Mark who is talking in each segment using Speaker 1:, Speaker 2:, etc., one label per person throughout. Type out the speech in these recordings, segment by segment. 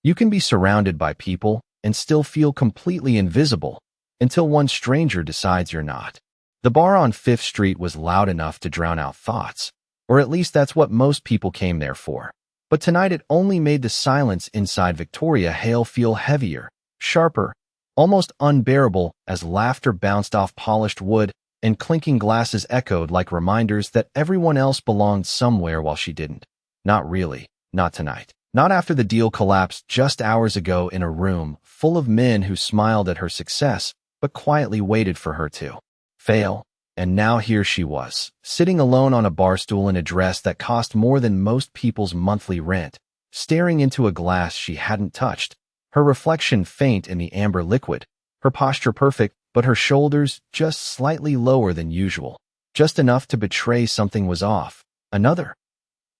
Speaker 1: You can be surrounded by people and still feel completely invisible until one stranger decides you're not. The bar on 5th Street was loud enough to drown out thoughts, or at least that's what most people came there for. But tonight it only made the silence inside Victoria Hale feel heavier, sharper, almost unbearable as laughter bounced off polished wood and clinking glasses echoed like reminders that everyone else belonged somewhere while she didn't. Not really, not tonight. Not after the deal collapsed just hours ago in a room full of men who smiled at her success but quietly waited for her to fail. And now here she was, sitting alone on a bar stool in a dress that cost more than most people's monthly rent, staring into a glass she hadn't touched, her reflection faint in the amber liquid, her posture perfect, but her shoulders just slightly lower than usual, just enough to betray something was off. Another?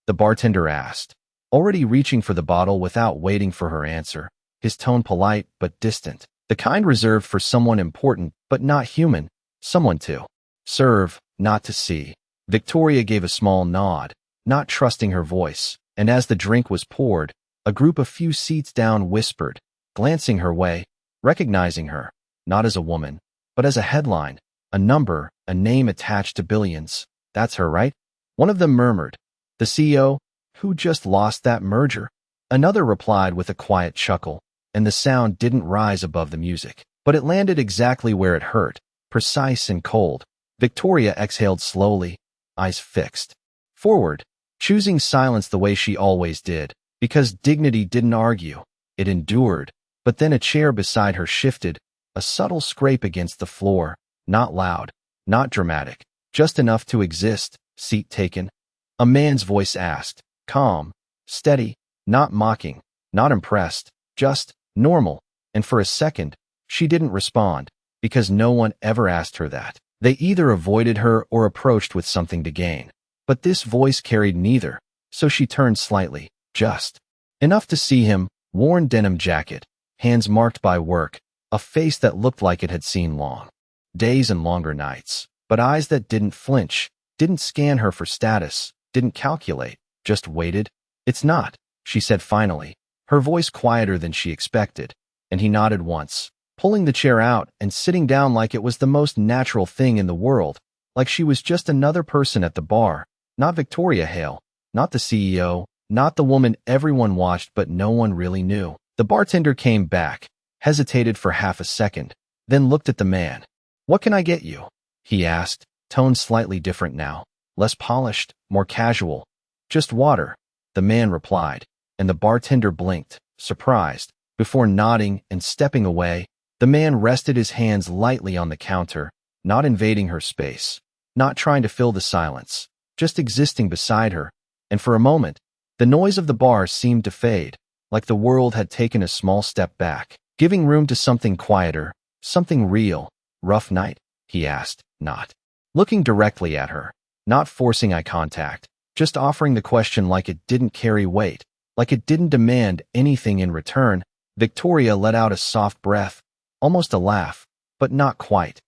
Speaker 1: The bartender asked, already reaching for the bottle without waiting for her answer, his tone polite but distant, the kind reserved for someone important but not human, someone to serve, not to see. Victoria gave a small nod, not trusting her voice, and as the drink was poured, a group a few seats down whispered, glancing her way, recognizing her, not as a woman, but as a headline, a number, a name attached to billions. That's her, right? One of them murmured, the CEO, who just lost that merger. Another replied with a quiet chuckle, and the sound didn't rise above the music, but it landed exactly where it hurt, precise and cold. Victoria exhaled slowly, eyes fixed forward, choosing silence the way she always did, because dignity didn't argue. It endured, but then a chair beside her shifted, a subtle scrape against the floor, not loud, not dramatic, just enough to exist. Seat taken. A man's voice asked, calm, steady, not mocking, not impressed, just normal, and for a second, she didn't respond, because no one ever asked her that. They either avoided her or approached with something to gain. But this voice carried neither, so she turned slightly, just enough to see him, worn denim jacket, hands marked by work, a face that looked like it had seen long days and longer nights, but eyes that didn't flinch, didn't scan her for status, didn't calculate, just waited. It's not, she said finally, her voice quieter than she expected, and he nodded once, pulling the chair out and sitting down like it was the most natural thing in the world, like she was just another person at the bar, not Victoria Hale, not the CEO, not the woman everyone watched but no one really knew. The bartender came back, hesitated for half a second, then looked at the man. What can I get you? He asked, tone slightly different now, less polished, more casual. Just water, the man replied, and the bartender blinked, surprised, before nodding and stepping away. The man rested his hands lightly on the counter, not invading her space, not trying to fill the silence, just existing beside her, and for a moment, the noise of the bar seemed to fade, like the world had taken a small step back, giving room to something quieter, something real. Rough night? He asked, not looking directly at her, not forcing eye contact, just offering the question like it didn't carry weight, like it didn't demand anything in return. Victoria let out a soft breath, almost a laugh, but not quite.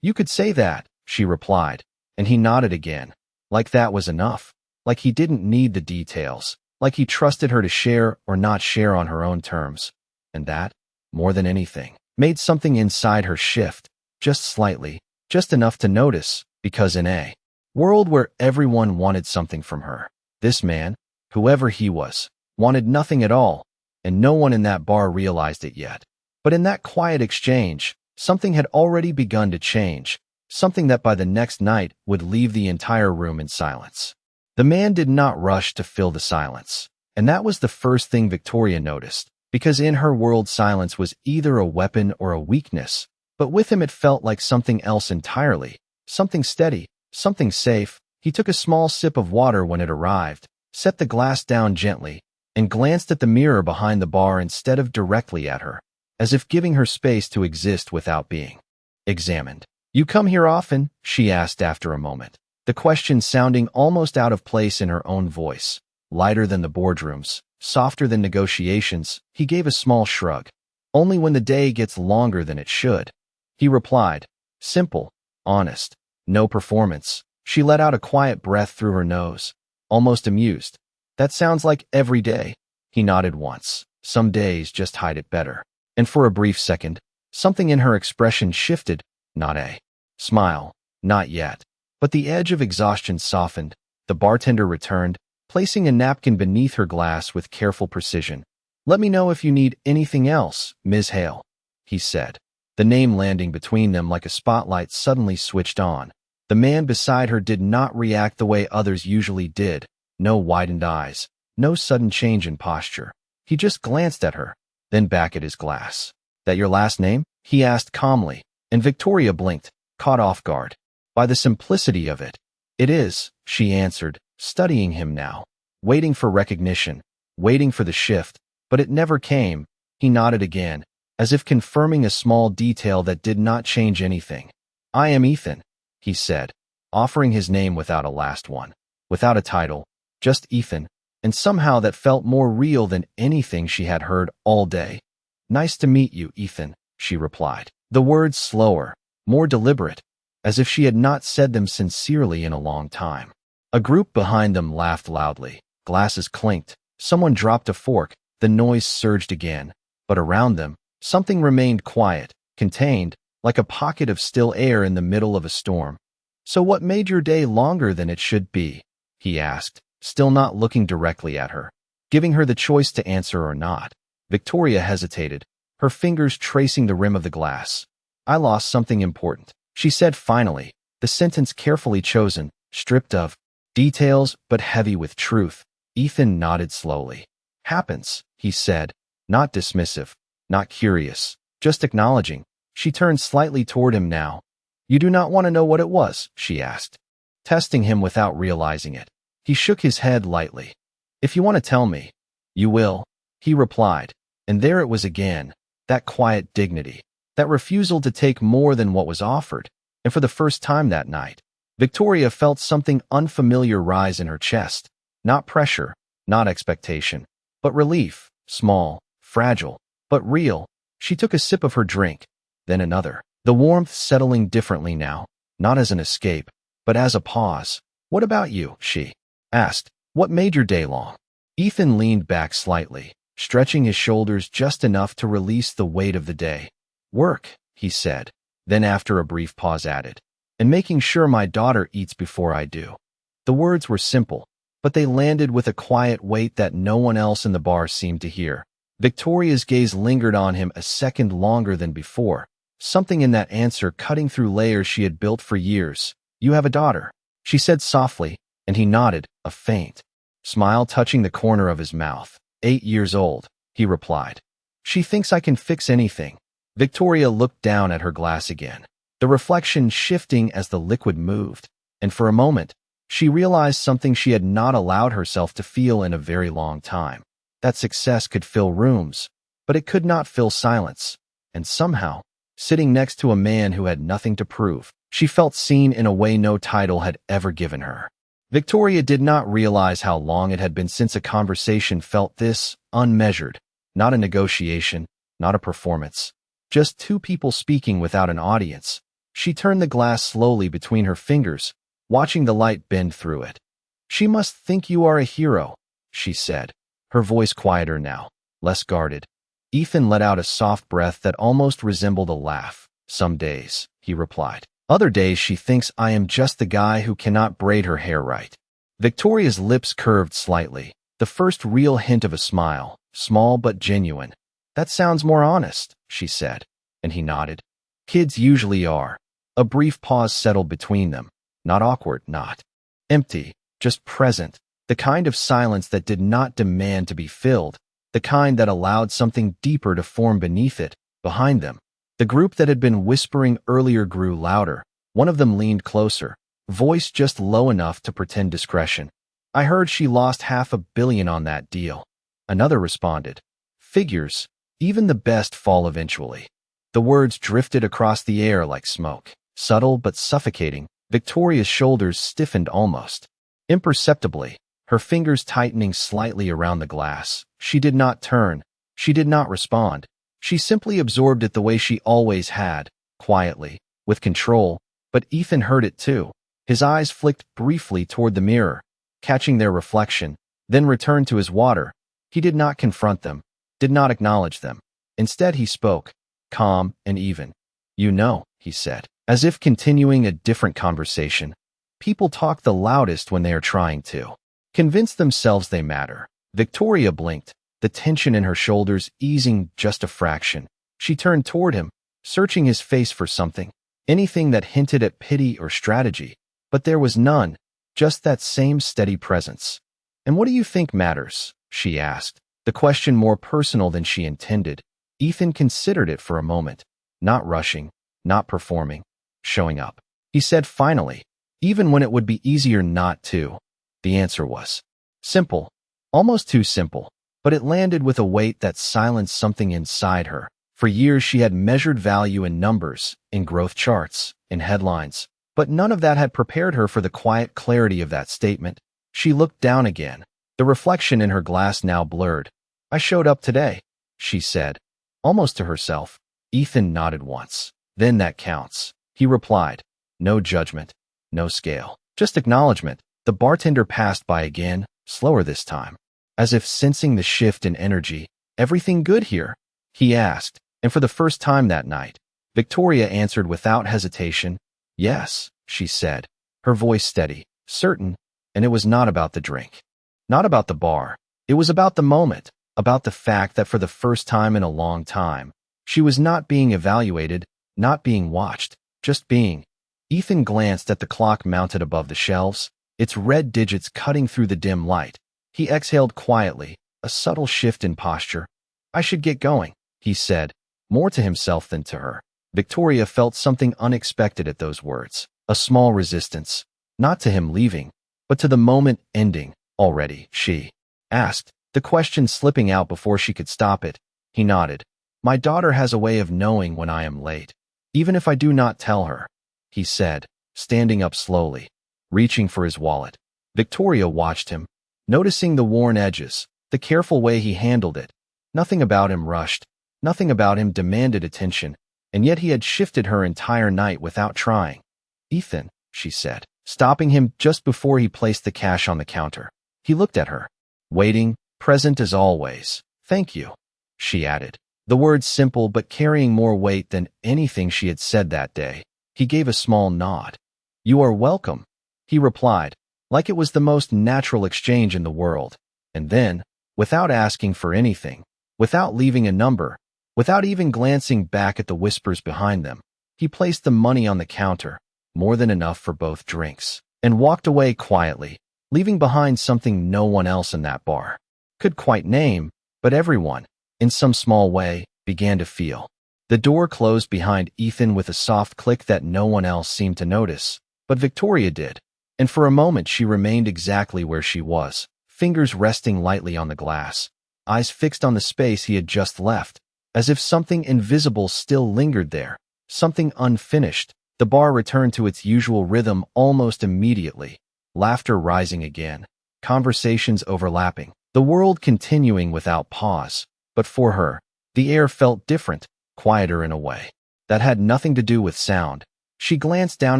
Speaker 1: You could say that, she replied, and he nodded again, like that was enough, like he didn't need the details, like he trusted her to share or not share on her own terms. And that, more than anything, made something inside her shift, just slightly, just enough to notice, because in a world where everyone wanted something from her, this man, whoever he was, wanted nothing at all, and no one in that bar realized it yet. But in that quiet exchange, something had already begun to change, something that by the next night would leave the entire room in silence. The man did not rush to fill the silence, and that was the first thing Victoria noticed, because in her world silence was either a weapon or a weakness, but with him it felt like something else entirely, something steady, something safe. He took a small sip of water when it arrived, set the glass down gently, and glanced at the mirror behind the bar instead of directly at her, as if giving her space to exist without being examined. You come here often? She asked after a moment, the question sounding almost out of place in her own voice, lighter than the boardrooms, softer than negotiations. He gave a small shrug. Only when the day gets longer than it should. He replied, simple, honest, no performance. She let out a quiet breath through her nose, almost amused. That sounds like every day. He nodded once, Some days just hide it better. And for a brief second, something in her expression shifted. Not a smile. Not yet. But the edge of exhaustion softened. The bartender returned, placing a napkin beneath her glass with careful precision. "Let me know if you need anything else, Ms. Hale," he said. The name landing between them like a spotlight suddenly switched on. The man beside her did not react the way others usually did. No widened eyes. No sudden change in posture. He just glanced at her, then back at his glass. "That your last name?" he asked calmly, and Victoria blinked, caught off guard by the simplicity of it. "It is," she answered, studying him now, waiting for recognition, waiting for the shift, but it never came. He nodded again, as if confirming a small detail that did not change anything. "I am Ethan," he said, offering his name without a last one, without a title, just Ethan, and somehow that felt more real than anything she had heard all day. "Nice to meet you, Ethan," she replied, the words slower, more deliberate, as if she had not said them sincerely in a long time. A group behind them laughed loudly. Glasses clinked. Someone dropped a fork. The noise surged again. But around them, something remained quiet, contained, like a pocket of still air in the middle of a storm. "So what made your day longer than it should be?" he asked, still not looking directly at her, giving her the choice to answer or not. Victoria hesitated, her fingers tracing the rim of the glass. "I lost something important," she said finally, the sentence carefully chosen, stripped of details but heavy with truth. Ethan nodded slowly. "Happens," he said, not dismissive, not curious, just acknowledging. She turned slightly toward him now. "You do not want to know what it was?" she asked, testing him without realizing it. He shook his head lightly. "If you want to tell me, you will," he replied, and there it was again, that quiet dignity, that refusal to take more than what was offered, and for the first time that night, Victoria felt something unfamiliar rise in her chest. Not pressure, not expectation, but relief, small, fragile, but real. She took a sip of her drink, then another, the warmth settling differently now, not as an escape, but as a pause. "What about you?" she asked. "What made your day long?" Ethan leaned back slightly, stretching his shoulders just enough to release the weight of the day. "Work," he said, then after a brief pause added, "and making sure my daughter eats before I do." The words were simple, but they landed with a quiet weight that no one else in the bar seemed to hear. Victoria's gaze lingered on him a second longer than before, something in that answer cutting through layers she had built for years. "You have a daughter," she said softly, and he nodded, a faint smile touching the corner of his mouth. 8 years old, he replied. "She thinks I can fix anything." Victoria looked down at her glass again, the reflection shifting as the liquid moved, and for a moment, she realized something she had not allowed herself to feel in a very long time. That success could fill rooms, but it could not fill silence. And somehow, sitting next to a man who had nothing to prove, she felt seen in a way no title had ever given her. Victoria did not realize how long it had been since a conversation felt this unmeasured, not a negotiation, not a performance, just two people speaking without an audience. She turned the glass slowly between her fingers, watching the light bend through it. "She must think you are a hero," she said, her voice quieter now, less guarded. Ethan let out a soft breath that almost resembled a laugh. "Some days," he replied. "Other days she thinks I am just the guy who cannot braid her hair right." Victoria's lips curved slightly, the first real hint of a smile, small but genuine. "That sounds more honest," she said, and he nodded. "Kids usually are." A brief pause settled between them, not awkward, not empty, just present, the kind of silence that did not demand to be filled, the kind that allowed something deeper to form beneath it, behind them. The group that had been whispering earlier grew louder. One of them leaned closer, voice just low enough to pretend discretion. "I heard she lost $500 million on that deal." Another responded, "Figures, even the best fall eventually." The words drifted across the air like smoke, subtle but suffocating. Victoria's shoulders stiffened almost imperceptibly, her fingers tightening slightly around the glass. She did not turn. She did not respond. She simply absorbed it the way she always had, quietly, with control. But Ethan heard it too. His eyes flicked briefly toward the mirror, catching their reflection, then returned to his water. He did not confront them. did not acknowledge them. Instead, he spoke, calm and even. "You know," he said, as if continuing a different conversation. "People talk the loudest when they are trying to convince themselves they matter." Victoria blinked, the tension in her shoulders easing just a fraction. She turned toward him, searching his face for something, anything that hinted at pity or strategy. But there was none, just that same steady presence. "And what do you think matters?" she asked, the question more personal than she intended. Ethan considered it for a moment, not rushing, not performing, showing up. He said finally, even when it would be easier not to. The answer was simple, almost too simple, but it landed with a weight that silenced something inside her. For years she had measured value in numbers, in growth charts, in headlines, but none of that had prepared her for the quiet clarity of that statement. She looked down again, the reflection in her glass now blurred. "I showed up today," she said, almost to herself. Ethan nodded once. "Then that counts," he replied. No judgment, no scale, just acknowledgement. The bartender passed by again, slower this time, as if sensing the shift in energy. "Everything good here?" he asked, and for the first time that night, Victoria answered without hesitation. "Yes," she said, her voice steady, certain, and it was not about the drink, not about the bar. It was about the moment, about the fact that for the first time in a long time, she was not being evaluated, not being watched, just being. Ethan glanced at the clock mounted above the shelves, its red digits cutting through the dim light. He exhaled quietly, a subtle shift in posture. "I should get going," he said, more to himself than to her. Victoria felt something unexpected at those words, a small resistance, not to him leaving, but to the moment ending. "Already?" she asked, the question slipping out before she could stop it. He nodded. "My daughter has a way of knowing when I am late, even if I do not tell her," he said, standing up slowly, reaching for his wallet. Victoria watched him, noticing the worn edges, the careful way he handled it. Nothing about him rushed, nothing about him demanded attention, and yet he had shifted her entire night without trying. "Ethan," she said, stopping him just before he placed the cash on the counter. He looked at her, waiting, present as always. "Thank you," she added, the words simple but carrying more weight than anything she had said that day. He gave a small nod. "You are welcome," he replied, like it was the most natural exchange in the world. And then, without asking for anything, without leaving a number, without even glancing back at the whispers behind them, he placed the money on the counter, more than enough for both drinks, and walked away quietly, leaving behind something no one else in that bar could quite name, but everyone, in some small way, began to feel. The door closed behind Ethan with a soft click that no one else seemed to notice, but Victoria did, and for a moment she remained exactly where she was, fingers resting lightly on the glass, eyes fixed on the space he had just left, as if something invisible still lingered there, something unfinished. The bar returned to its usual rhythm almost immediately, laughter rising again, conversations overlapping, the world continuing without pause. But for her, the air felt different, quieter in a way that had nothing to do with sound. She glanced down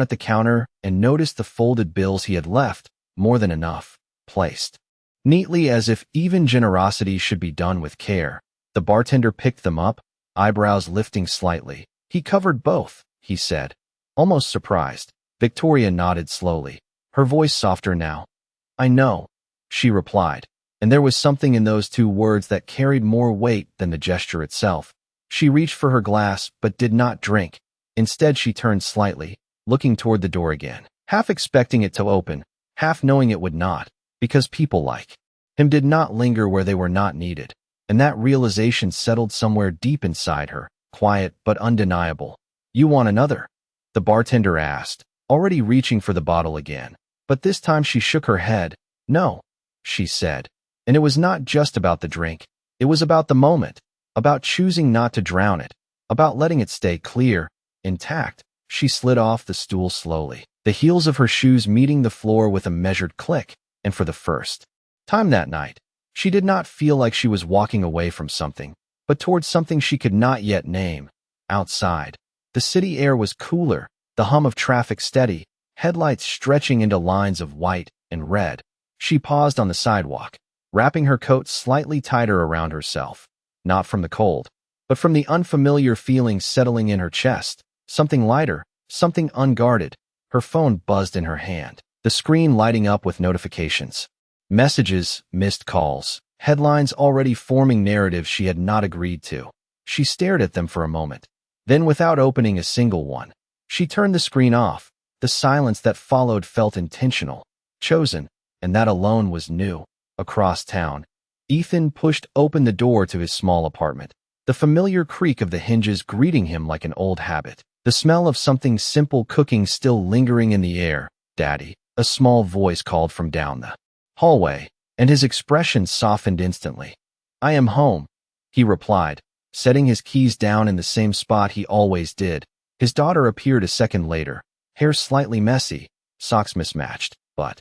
Speaker 1: at the counter and noticed the folded bills he had left, more than enough, placed neatly as if even generosity should be done with care. The bartender picked them up, eyebrows lifting slightly. "He covered both," he said, almost surprised. Victoria nodded slowly, her voice softer now. "I know," she replied, and there was something in those two words that carried more weight than the gesture itself. She reached for her glass but did not drink. Instead, she turned slightly, looking toward the door again, half expecting it to open, half knowing it would not, because people like him did not linger where they were not needed, and that realization settled somewhere deep inside her, quiet but undeniable. "You want another?" the bartender asked, already reaching for the bottle again. But this time she shook her head. "No," she said, and it was not just about the drink. It was about the moment, about choosing not to drown it, about letting it stay clear, intact. She slid off the stool slowly, the heels of her shoes meeting the floor with a measured click, and for the first time that night, she did not feel like she was walking away from something, but towards something she could not yet name. Outside, the city air was cooler, the hum of traffic steady, headlights stretching into lines of white and red. She paused on the sidewalk, wrapping her coat slightly tighter around herself. not from the cold, but from the unfamiliar feeling settling in her chest. Something lighter, something unguarded. Her phone buzzed in her hand, the screen lighting up with notifications. Messages, missed calls, headlines already forming narratives she had not agreed to. She stared at them for a moment. Then, without opening a single one, she turned the screen off. The silence that followed felt intentional, chosen, and that alone was new. Across town, Ethan pushed open the door to his small apartment, the familiar creak of the hinges greeting him like an old habit, the smell of something simple cooking still lingering in the air. "Daddy," a small voice called from down the hallway, and his expression softened instantly. "I am home," he replied, setting his keys down in the same spot he always did. His daughter appeared a second later, hair slightly messy, socks mismatched, but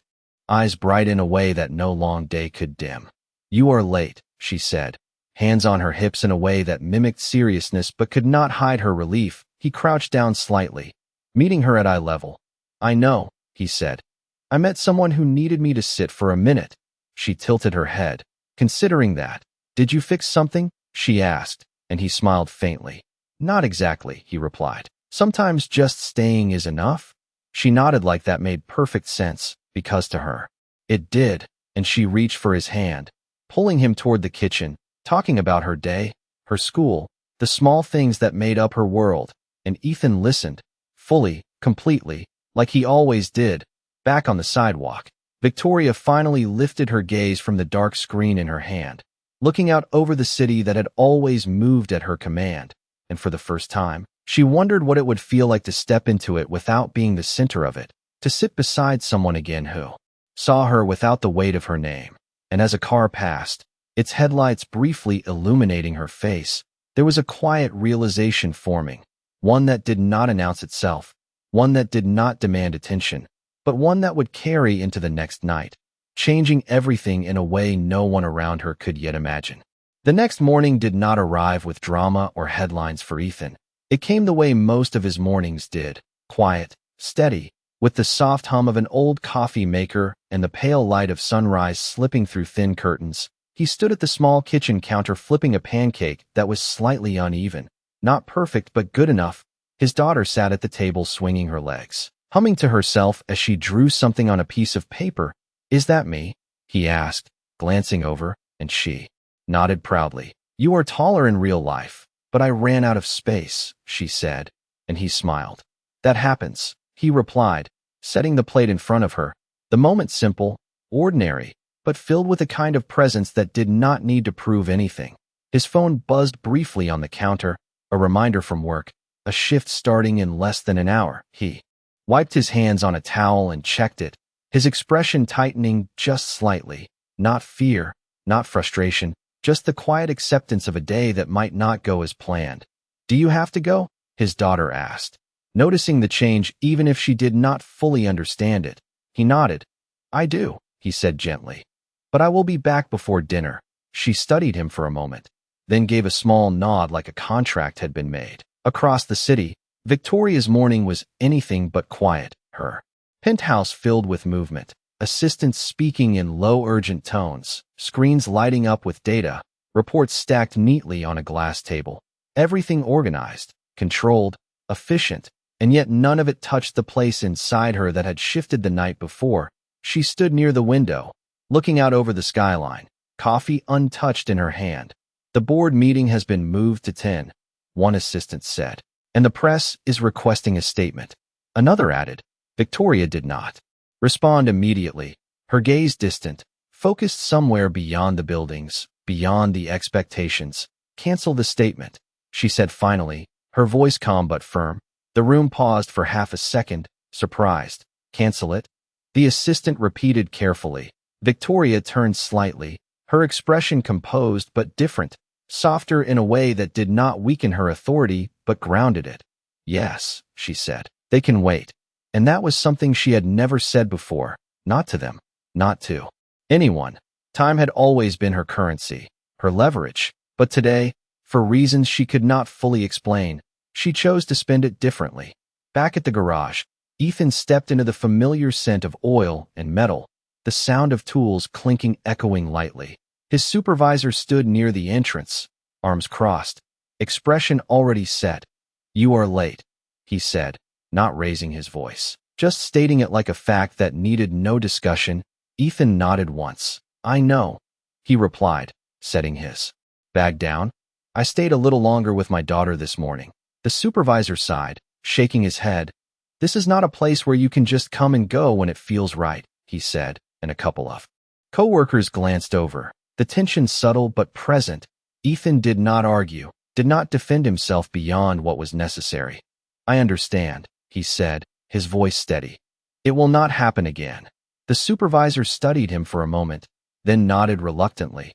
Speaker 1: eyes bright in a way that no long day could dim. "You are late," she said, hands on her hips in a way that mimicked seriousness but could not hide her relief. He crouched down slightly, meeting her at eye level. "I know," he said. "I met someone who needed me to sit for a minute." She tilted her head, considering that. "Did you fix something?" she asked, and he smiled faintly. "Not exactly," he replied. "Sometimes just staying is enough." She nodded like that made perfect sense, because to her, it did, and she reached for his hand, pulling him toward the kitchen, talking about her day, her school, the small things that made up her world, and Ethan listened, fully, completely, like he always did. Back on the sidewalk, Victoria finally lifted her gaze from the dark screen in her hand, looking out over the city that had always moved at her command, and for the first time, she wondered what it would feel like to step into it without being the center of it, to sit beside someone again who saw her without the weight of her name. And as a car passed, its headlights briefly illuminating her face, there was a quiet realization forming, one that did not announce itself, one that did not demand attention, but one that would carry into the next night, changing everything in a way no one around her could yet imagine. The next morning did not arrive with drama or headlines for Ethan. It came the way most of his mornings did, quiet, steady, with the soft hum of an old coffee maker and the pale light of sunrise slipping through thin curtains. He stood at the small kitchen counter flipping a pancake that was slightly uneven, not perfect but good enough. His daughter sat at the table swinging her legs, humming to herself as she drew something on a piece of paper. "Is that me?" he asked, glancing over, and she nodded proudly. "You are taller in real life, but I ran out of space," she said, and he smiled. "That happens," he replied, setting the plate in front of her. The moment simple, ordinary, but filled with a kind of presence that did not need to prove anything. His phone buzzed briefly on the counter, a reminder from work, a shift starting in less than an hour. He wiped his hands on a towel and checked it, his expression tightening just slightly. Not fear, not frustration, just the quiet acceptance of a day that might not go as planned. "Do you have to go?" his daughter asked, noticing the change even if she did not fully understand it. He nodded. "I do," he said gently. "But I will be back before dinner." She studied him for a moment, then gave a small nod like a contract had been made. Across the city, Victoria's morning was anything but quiet. Her penthouse filled with movement, assistants speaking in low urgent tones, screens lighting up with data, reports stacked neatly on a glass table. Everything organized, controlled, efficient, and yet none of it touched the place inside her that had shifted the night before. She stood near the window, looking out over the skyline, coffee untouched in her hand. "The board meeting has been moved to 10, one assistant said, "and the press is requesting a statement." Another added. Victoria did not respond immediately, her gaze distant, focused somewhere beyond the buildings, beyond the expectations. "Cancel the statement," she said finally, her voice calm but firm. The room paused for half a second, surprised. "Cancel it?" the assistant repeated carefully. Victoria turned slightly, her expression composed but different, softer in a way that did not weaken her authority but grounded it. "Yes," she said, "they can wait." And that was something she had never said before, not to them, not to anyone. Time had always been her currency, her leverage, but today, for reasons she could not fully explain, she chose to spend it differently. Back at the garage, Ethan stepped into the familiar scent of oil and metal, the sound of tools clinking echoing lightly. His supervisor stood near the entrance, arms crossed, expression already set. "You are late," he said, not raising his voice, just stating it like a fact that needed no discussion. Ethan nodded once. "I know," he replied, setting his bag down. "I stayed a little longer with my daughter this morning." The supervisor sighed, shaking his head. "This is not a place where you can just come and go when it feels right," he said, and a couple of coworkers glanced over, the tension subtle but present. Ethan did not argue, did not defend himself beyond what was necessary. "I understand," he said, his voice steady. "It will not happen again." The supervisor studied him for a moment, then nodded reluctantly.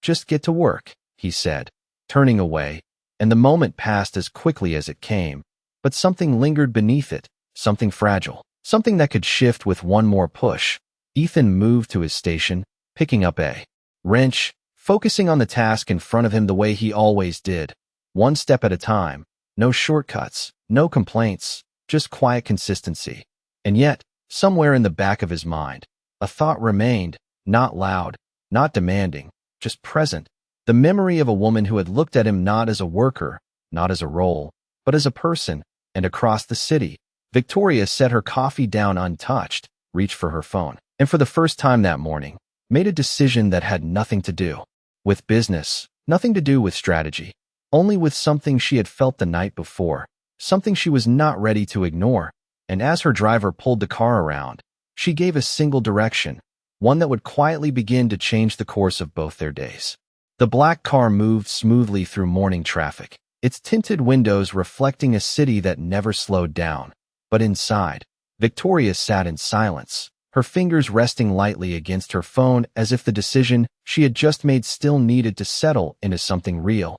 Speaker 1: "Just get to work," he said, turning away, and the moment passed as quickly as it came, but something lingered beneath it, something fragile, something that could shift with one more push. Ethan moved to his station, picking up a wrench, focusing on the task in front of him the way he always did, one step at a time, no shortcuts, no complaints, just quiet consistency. And yet, somewhere in the back of his mind, a thought remained, not loud, not demanding, just present, the memory of a woman who had looked at him not as a worker, not as a role, but as a person. And across the city, Victoria set her coffee down untouched, reached for her phone, and for the first time that morning, made a decision that had nothing to do with business, nothing to do with strategy, only with something she had felt the night before, something she was not ready to ignore. And as her driver pulled the car around, she gave a single direction, one that would quietly begin to change the course of both their days. The black car moved smoothly through morning traffic, its tinted windows reflecting a city that never slowed down. But inside, Victoria sat in silence, her fingers resting lightly against her phone as if the decision she had just made still needed to settle into something real.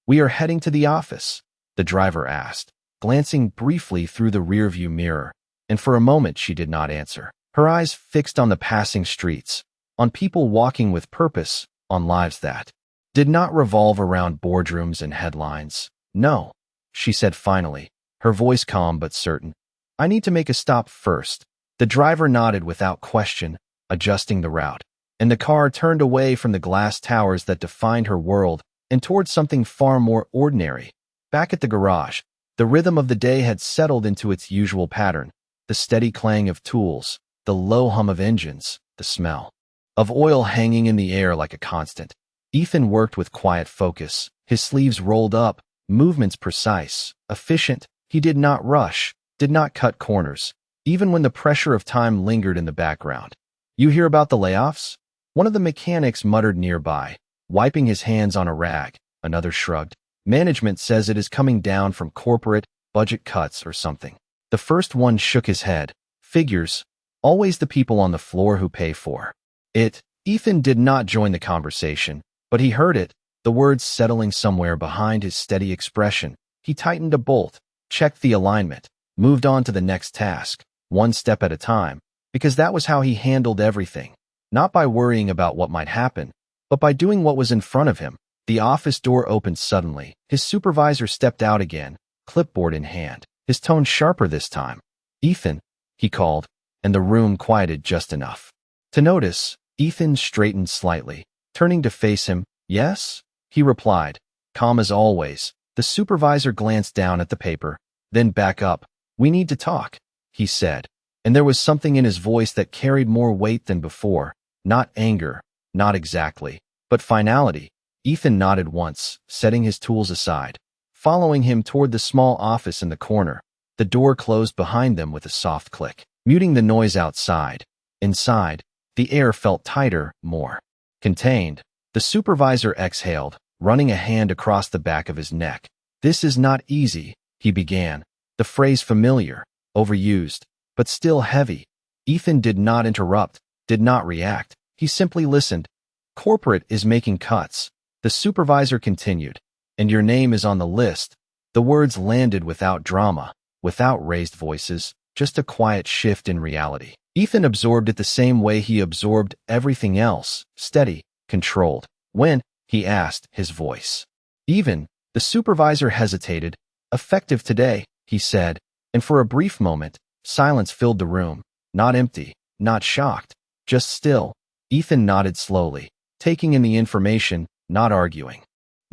Speaker 1: "We are heading to the office," the driver asked, glancing briefly through the rearview mirror, and for a moment she did not answer, her eyes fixed on the passing streets, on people walking with purpose, on lives that did not revolve around boardrooms and headlines. "No," she said finally, her voice calm but certain. "I need to make a stop first." The driver nodded without question, adjusting the route, and the car turned away from the glass towers that defined her world and towards something far more ordinary. Back at the garage, the rhythm of the day had settled into its usual pattern, the steady clang of tools, the low hum of engines, the smell of oil hanging in the air like a constant. Ethan worked with quiet focus, his sleeves rolled up, movements precise, efficient. He did not rush, did not cut corners, even when the pressure of time lingered in the background. "You hear about the layoffs?" One of the mechanics muttered nearby, wiping his hands on a rag. Another shrugged. "Management says it is coming down from corporate budget cuts or something." The first one shook his head. "Figures. Always the people on the floor who pay for it." Ethan did not join the conversation, but he heard it, the words settling somewhere behind his steady expression. He tightened a bolt, checked the alignment, moved on to the next task, one step at a time, because that was how he handled everything, not by worrying about what might happen, but by doing what was in front of him. The office door opened suddenly. His supervisor stepped out again, clipboard in hand, his tone sharper this time. "Ethan," he called, and the room quieted just enough to notice. Ethan straightened slightly, turning to face him. "Yes?" he replied, calm as always. The supervisor glanced down at the paper, then back up. "We need to talk," he said, and there was something in his voice that carried more weight than before. Not anger, not exactly, but finality. Ethan nodded once, setting his tools aside, following him toward the small office in the corner. The door closed behind them with a soft click, muting the noise outside. Inside, the air felt tighter, more contained. The supervisor exhaled, running a hand across the back of his neck. "This is not easy," he began, the phrase familiar, overused, but still heavy. Ethan did not interrupt, did not react. He simply listened. "Corporate is making cuts," the supervisor continued, "and your name is on the list." The words landed without drama, without raised voices, just a quiet shift in reality. Ethan absorbed it the same way he absorbed everything else, steady, controlled. "When?" he asked, his voice even. The supervisor hesitated. "Effective today," he said, and for a brief moment, silence filled the room. Not empty, not shocked, just still. Ethan nodded slowly, taking in the information, not arguing.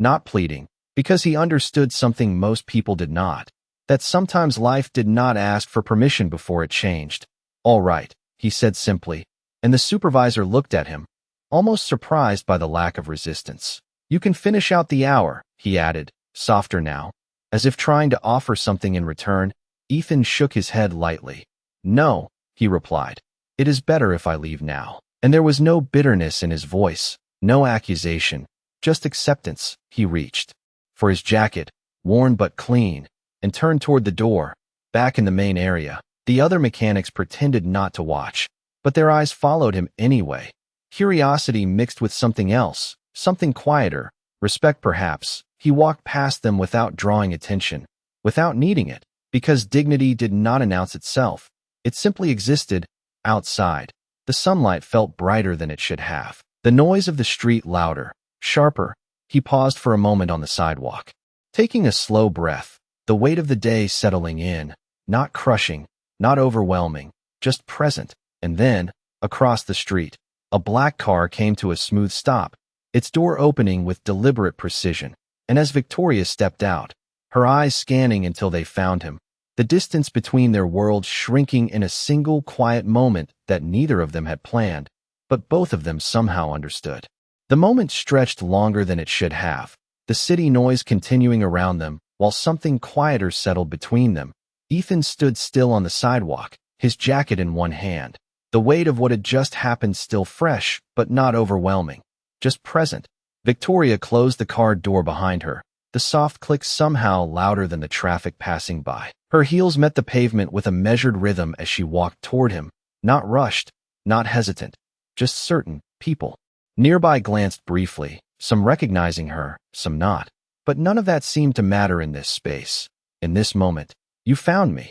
Speaker 1: not pleading, because he understood something most people did not, that sometimes life did not ask for permission before it changed. "All right," he said simply, and the supervisor looked at him, almost surprised by the lack of resistance. "You can finish out the hour," he added, softer now, as if trying to offer something in return. Ethan shook his head lightly. "No," he replied. "It is better if I leave now." And there was no bitterness in his voice, no accusation, just acceptance. He reached for his jacket, worn but clean, and turned toward the door, back in the main area. The other mechanics pretended not to watch, but their eyes followed him anyway. Curiosity mixed with something else, something quieter, respect perhaps. He walked past them without drawing attention, without needing it, because dignity did not announce itself. It simply existed, outside. The sunlight felt brighter than it should have. The noise of the street louder, sharper. He paused for a moment on the sidewalk, taking a slow breath, the weight of the day settling in, not crushing, not overwhelming, just present. And then, across the street, a black car came to a smooth stop, its door opening with deliberate precision. And as Victoria stepped out, her eyes scanning until they found him, the distance between their worlds shrinking in a single quiet moment that neither of them had planned, but both of them somehow understood. The moment stretched longer than it should have, the city noise continuing around them, while something quieter settled between them. Ethan stood still on the sidewalk, his jacket in one hand, the weight of what had just happened still fresh, but not overwhelming, just present. Victoria closed the car door behind her, the soft click somehow louder than the traffic passing by. Her heels met the pavement with a measured rhythm as she walked toward him, not rushed, not hesitant, just certain. People nearby glanced briefly, some recognizing her, some not. But none of that seemed to matter in this space. In this moment, "You found me,"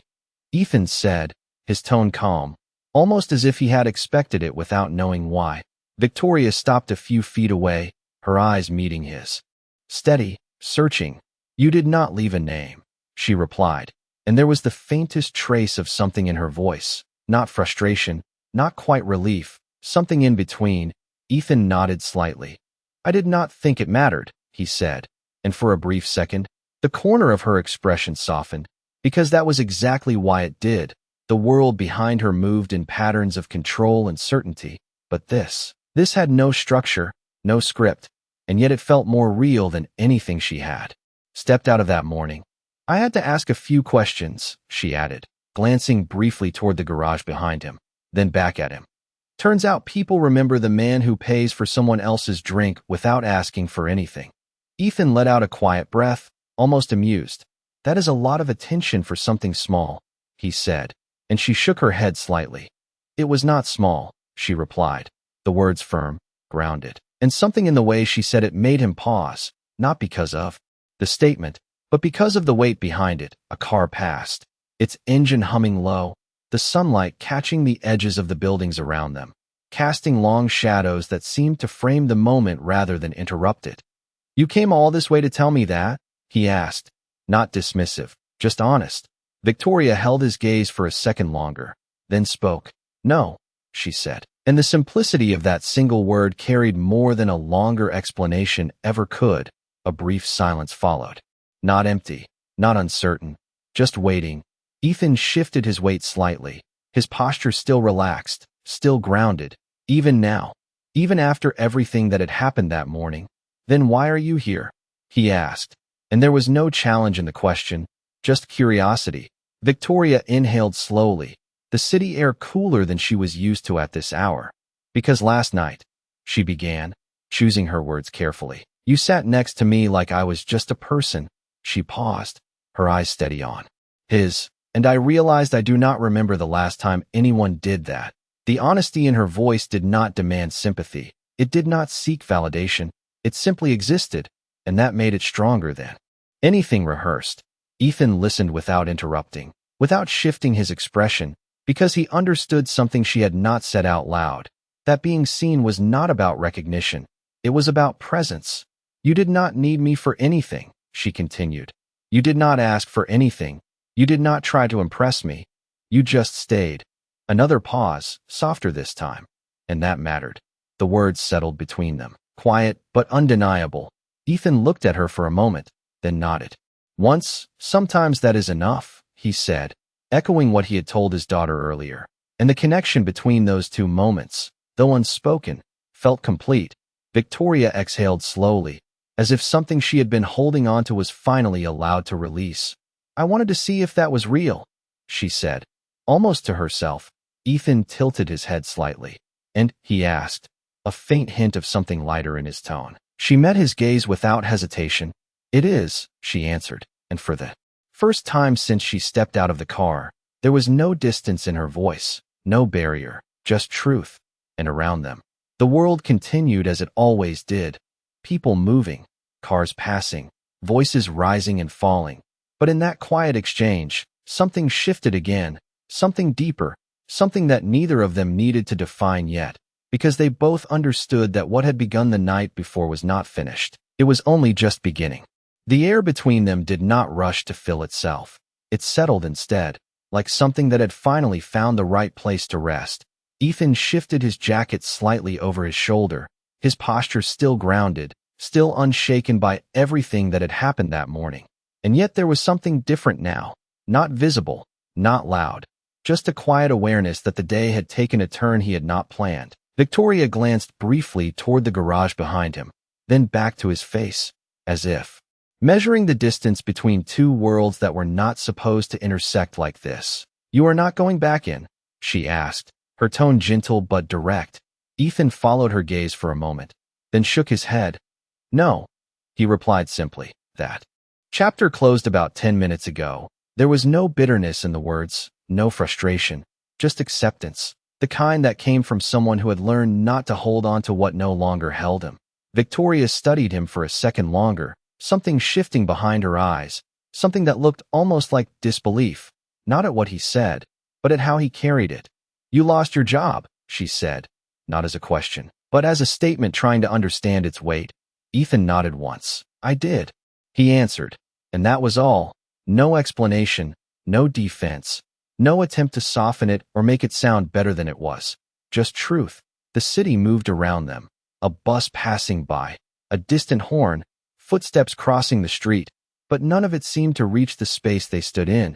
Speaker 1: Ethan said, his tone calm, almost as if he had expected it without knowing why. Victoria stopped a few feet away, her eyes meeting his. Steady, searching. "You did not leave a name," she replied, and there was the faintest trace of something in her voice, not frustration, not quite relief, something in between. Ethan nodded slightly. "I did not think it mattered," he said, and for a brief second, the corner of her expression softened, because that was exactly why it did. The world behind her moved in patterns of control and certainty, but this had no structure, no script, and yet it felt more real than anything she had stepped out of that morning. "I had to ask a few questions," she added, glancing briefly toward the garage behind him, then back at him. "Turns out people remember the man who pays for someone else's drink without asking for anything." Ethan let out a quiet breath, almost amused. "That is a lot of attention for something small," he said, and she shook her head slightly. "It was not small," she replied, the words firm, grounded, and something in the way she said it made him pause, not because of the statement, but because of the weight behind it. A car passed, its engine humming low, the sunlight catching the edges of the buildings around them, casting long shadows that seemed to frame the moment rather than interrupt it. "You came all this way to tell me that?" he asked, not dismissive, just honest. Victoria held his gaze for a second longer, then spoke. "No," she said, and the simplicity of that single word carried more than a longer explanation ever could. A brief silence followed. Not empty, not uncertain, just waiting. Ethan shifted his weight slightly, his posture still relaxed, still grounded, even now, even after everything that had happened that morning. "Then why are you here?" he asked, and there was no challenge in the question, just curiosity. Victoria inhaled slowly, the city air cooler than she was used to at this hour. "Because last night," she began, choosing her words carefully, "you sat next to me like I was just a person." She paused, her eyes steady on his, and I realized I do not remember the last time anyone did that. The honesty in her voice did not demand sympathy. It did not seek validation. It simply existed, and that made it stronger than anything rehearsed. Ethan listened without interrupting, without shifting his expression, because he understood something she had not said out loud. That being seen was not about recognition. It was about presence. "You did not need me for anything," she continued. "You did not ask for anything. You did not try to impress me. You just stayed." Another pause, softer this time, and that mattered. The words settled between them, quiet but undeniable. Ethan looked at her for a moment, then nodded. Once, sometimes that is enough, he said, echoing what he had told his daughter earlier. And the connection between those two moments, though unspoken, felt complete. Victoria exhaled slowly, as if something she had been holding onto was finally allowed to release. I wanted to see if that was real, she said, almost to herself. Ethan tilted his head slightly. And, he asked, a faint hint of something lighter in his tone. She met his gaze without hesitation. It is, she answered, and for the first time since she stepped out of the car, there was no distance in her voice, no barrier, just truth. And around them, the world continued as it always did. People moving, cars passing, voices rising and falling. But in that quiet exchange, something shifted again, something deeper, something that neither of them needed to define yet, because they both understood that what had begun the night before was not finished. It was only just beginning. The air between them did not rush to fill itself. It settled instead, like something that had finally found the right place to rest. Ethan shifted his jacket slightly over his shoulder, his posture still grounded, still unshaken by everything that had happened that morning. And yet there was something different now, not visible, not loud, just a quiet awareness that the day had taken a turn he had not planned. Victoria glanced briefly toward the garage behind him, then back to his face, as if measuring the distance between two worlds that were not supposed to intersect like this. You are not going back in? She asked, her tone gentle but direct. Ethan followed her gaze for a moment, then shook his head. No, he replied simply. That chapter closed about 10 minutes ago. There was no bitterness in the words, no frustration, just acceptance, the kind that came from someone who had learned not to hold on to what no longer held him. Victoria studied him for a second longer, something shifting behind her eyes, something that looked almost like disbelief, not at what he said, but at how he carried it. You lost your job, she said, not as a question, but as a statement trying to understand its weight. Ethan nodded once. I did, he answered, and that was all. No explanation, no defense, no attempt to soften it or make it sound better than it was. Just truth. The city moved around them, a bus passing by, a distant horn, footsteps crossing the street, but none of it seemed to reach the space they stood in.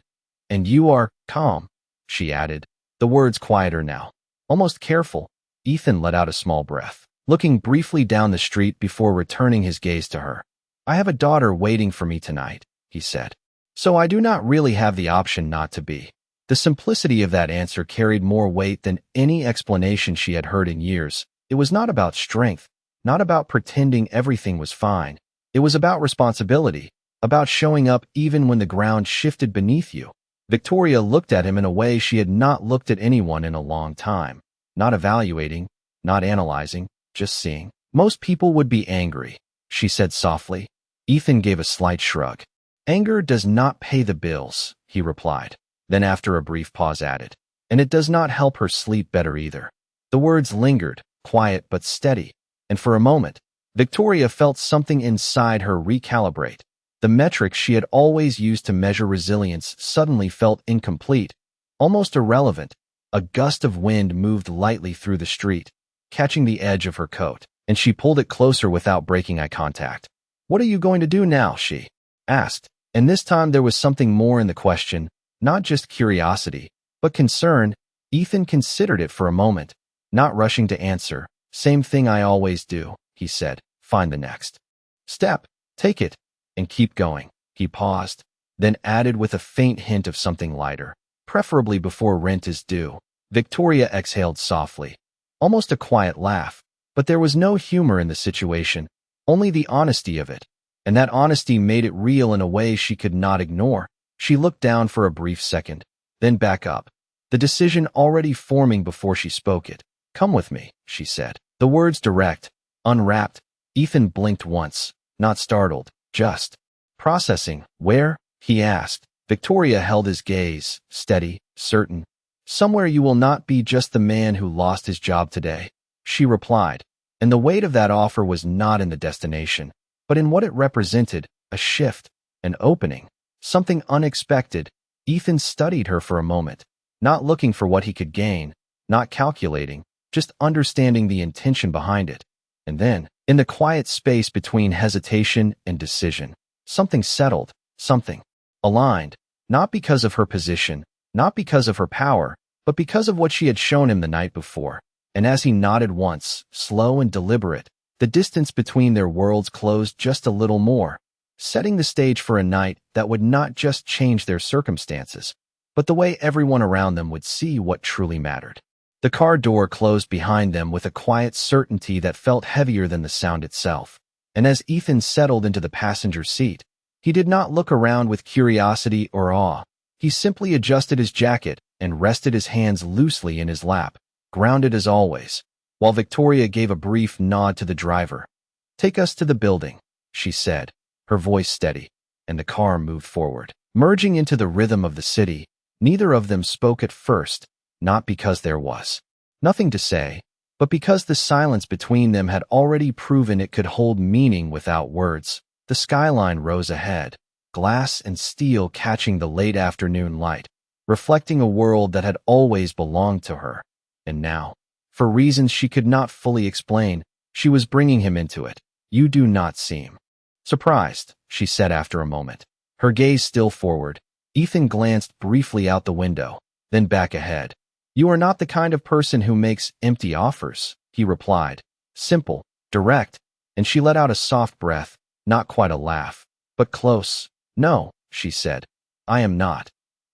Speaker 1: And you are calm, she added, the words quieter now, almost careful. Ethan let out a small breath, looking briefly down the street before returning his gaze to her. I have a daughter waiting for me tonight, he said. So I do not really have the option not to be. The simplicity of that answer carried more weight than any explanation she had heard in years. It was not about strength, not about pretending everything was fine. It was about responsibility, about showing up even when the ground shifted beneath you. Victoria looked at him in a way she had not looked at anyone in a long time. Not evaluating, not analyzing, just seeing. Most people would be angry, she said softly. Ethan gave a slight shrug. Anger does not pay the bills, he replied. Then after a brief pause added, and it does not help her sleep better either. The words lingered, quiet but steady, and for a moment, Victoria felt something inside her recalibrate. The metrics she had always used to measure resilience suddenly felt incomplete, almost irrelevant. A gust of wind moved lightly through the street, catching the edge of her coat, and she pulled it closer without breaking eye contact. What are you going to do now? She asked, and this time there was something more in the question, not just curiosity, but concern. Ethan considered it for a moment, not rushing to answer. Same thing I always do, he said. Find the next step, take it, and keep going. He paused, then added with a faint hint of something lighter. Preferably before rent is due. Victoria exhaled softly, almost a quiet laugh, but there was no humor in the situation, only the honesty of it, and that honesty made it real in a way she could not ignore. She looked down for a brief second, then back up, the decision already forming before she spoke it. Come with me, she said. The words direct, unwrapped. Ethan blinked once, not startled, just processing. Where? He asked. Victoria held his gaze, steady, certain. Somewhere you will not be just the man who lost his job today, she replied, and the weight of that offer was not in the destination, but in what it represented, a shift, an opening, something unexpected. Ethan studied her for a moment, not looking for what he could gain, not calculating, just understanding the intention behind it. And then, In the quiet space between hesitation and decision, something settled, something aligned, not because of her position, not because of her power, but because of what she had shown him the night before. And as he nodded once, slow and deliberate, the distance between their worlds closed just a little more, setting the stage for a night that would not just change their circumstances, but the way everyone around them would see what truly mattered. The car door closed behind them with a quiet certainty that felt heavier than the sound itself. And as Ethan settled into the passenger seat, he did not look around with curiosity or awe. He simply adjusted his jacket and rested his hands loosely in his lap, grounded as always, while Victoria gave a brief nod to the driver. "Take us to the building," she said, her voice steady, and the car moved forward. Merging into the rhythm of the city, neither of them spoke at first, not because there was nothing to say, but because the silence between them had already proven it could hold meaning without words. The skyline rose ahead, glass and steel catching the late afternoon light, reflecting a world that had always belonged to her. And now, for reasons she could not fully explain, she was bringing him into it. "You do not seem surprised," she said after a moment, her gaze still forward. Ethan glanced briefly out the window, then back ahead. "You are not the kind of person who makes empty offers," he replied, simple, direct, and she let out a soft breath, not quite a laugh, but close. "No," she said, "I am not."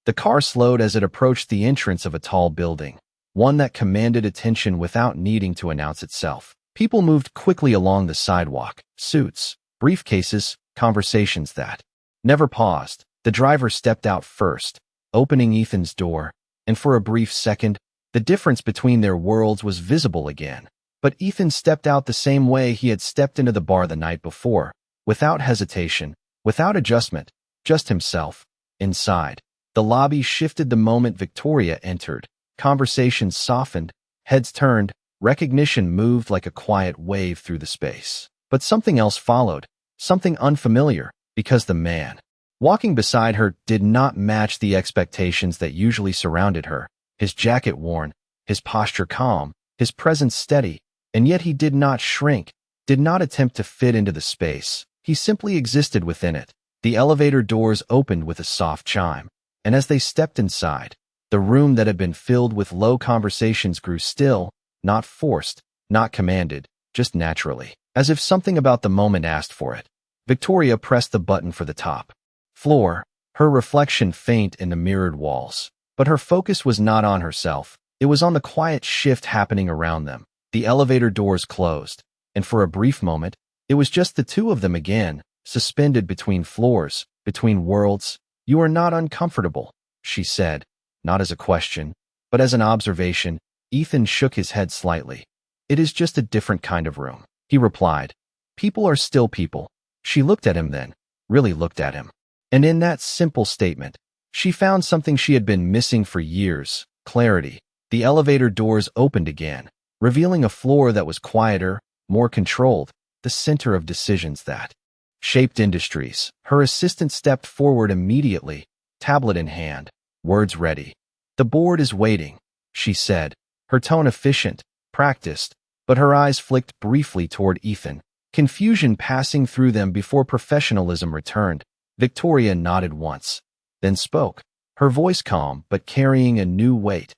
Speaker 1: The car slowed as it approached the entrance of a tall building, one that commanded attention without needing to announce itself. People moved quickly along the sidewalk, suits, briefcases, conversations that never paused. The driver stepped out first, opening Ethan's door, and for a brief second, the difference between their worlds was visible again. But Ethan stepped out the same way he had stepped into the bar the night before, without hesitation, without adjustment, just himself. Inside, the lobby shifted the moment Victoria entered. Conversations softened, heads turned, recognition moved like a quiet wave through the space. But something else followed, something unfamiliar, because the man walking beside her did not match the expectations that usually surrounded her. His jacket worn, his posture calm, his presence steady, and yet he did not shrink, did not attempt to fit into the space. He simply existed within it. The elevator doors opened with a soft chime, and as they stepped inside, the room that had been filled with low conversations grew still, not forced, not commanded, just naturally, as if something about the moment asked for it. Victoria pressed the button for the top floor, her reflection faint in the mirrored walls. But her focus was not on herself. It was on the quiet shift happening around them. The elevator doors closed, and for a brief moment, it was just the two of them again, suspended between floors, between worlds. "You are not uncomfortable," she said, not as a question, but as an observation. Ethan shook his head slightly. "It is just a different kind of room," he replied. "People are still people." She looked at him then, really looked at him. And in that simple statement, she found something she had been missing for years: clarity. The elevator doors opened again, revealing a floor that was quieter, more controlled, the center of decisions that shaped industries. Her assistant stepped forward immediately, tablet in hand, words ready. "The board is waiting," she said, her tone efficient, practiced, but her eyes flicked briefly toward Ethan, confusion passing through them before professionalism returned. Victoria nodded once, then spoke, her voice calm but carrying a new weight.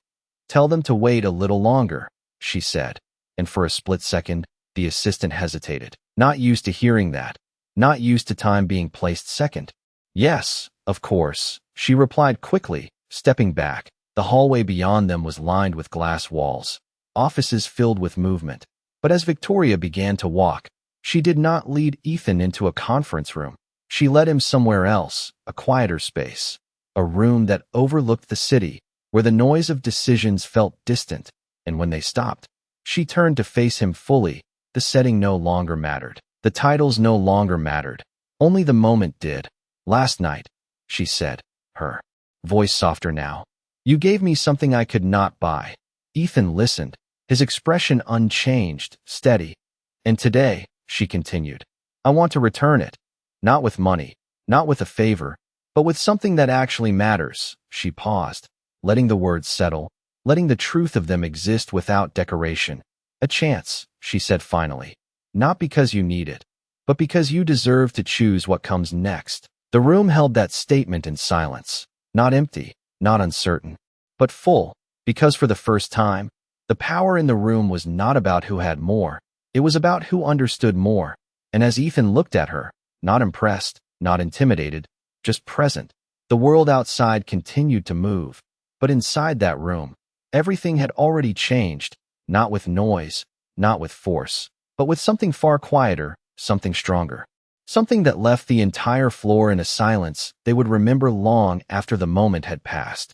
Speaker 1: "Tell them to wait a little longer," she said, and for a split second, the assistant hesitated, not used to hearing that, not used to time being placed second. "Yes, of course," she replied quickly, stepping back. The hallway beyond them was lined with glass walls, offices filled with movement. But as Victoria began to walk, she did not lead Ethan into a conference room. She led him somewhere else, a quieter space, a room that overlooked the city, where the noise of decisions felt distant, and when they stopped, she turned to face him fully. The setting no longer mattered. The titles no longer mattered. Only the moment did. "Last night," she said, her voice softer now, "you gave me something I could not buy." Ethan listened, his expression unchanged, steady. "And today," she continued, "I want to return it. Not with money, not with a favor, but with something that actually matters." She paused, letting the words settle, letting the truth of them exist without decoration. "A chance," she said finally. not because you need it, but because you deserve to choose what comes next. The room held that statement in silence, not empty, not uncertain, but full, because for the first time, the power in the room was not about who had more, it was about who understood more. And as Ethan looked at her, not impressed, not intimidated, just present, the world outside continued to move. But inside that room, everything had already changed, not with noise, not with force, but with something far quieter, something stronger. Something that left the entire floor in a silence they would remember long after the moment had passed.